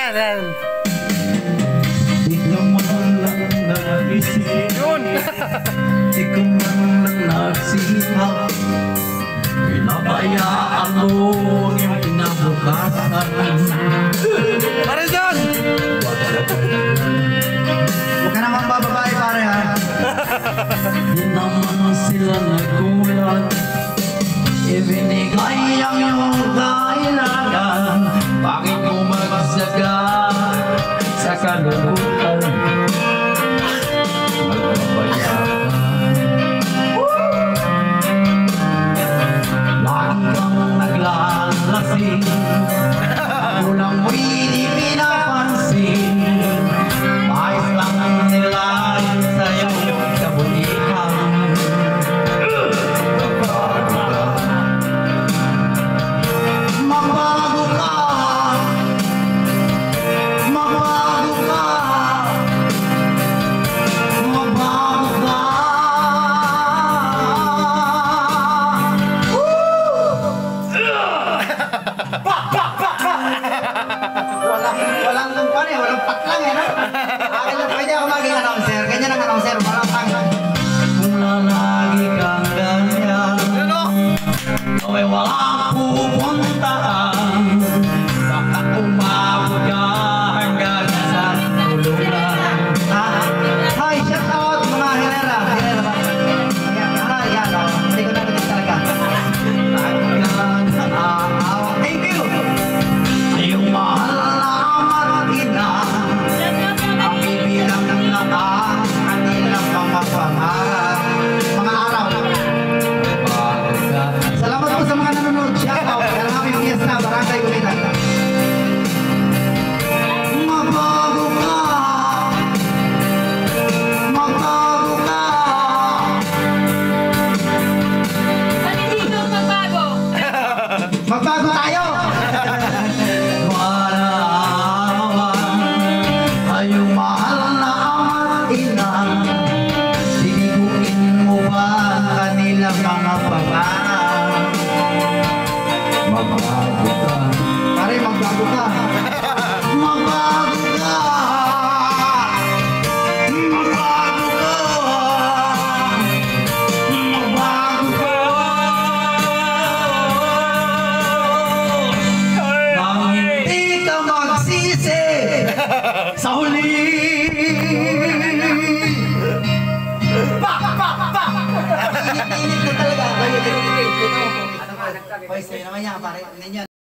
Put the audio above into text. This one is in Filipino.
Yan. Ikaw man lang nagising, ikaw man lang nagsihap, pinabayaan mo yung kinabukasan. Pare dyan! Huwag ka naman bababae pare ha. Di naman sila nagulat, ibinigay ang iyong kailangan. Bakit mo magsaga sa kalungkutan? Magpapaya ka, lagi kang naglalasing, kulang mo'y di pinapansin. Ayos lang ang nila sa iyong kabutihan. Magbago ka, magbago ka, magbago ka. Walang lang pare, walang paklang eh no? Akin lang pwede ako maging announcer. Ganyan ang announcer, walang paklang. Kung lalagi kang ganyan, ay walang pupuntahan. Baka umabot ka hanggang sa tulugan. Hi, shout out mga hilera. Hilera ba? Yan o. Hindi ko narinig talaga. Thank you. Ayong mahal na ama't ina, Ang bibilang ng lahat, kanilang mga pangarap. Mga araw. bago ka. Salamat po sa mga nanonood. Shout out. Kaya namin yung yes na Barangay Gumita. Magbago ka. Magbago ka. Dito magbago. Magbago tayo. Marawan ay yung mahal na ama't ina, diniguin mo ba ang kanilang mga pangarap? Magbago ka, Pare, magbago ka. magbago ka, magbago ka, magbago ka. Nang hindi ka magsisi sa huli. Init na talaga. Ito mo po. Voice naman niya, pare. Ganyan.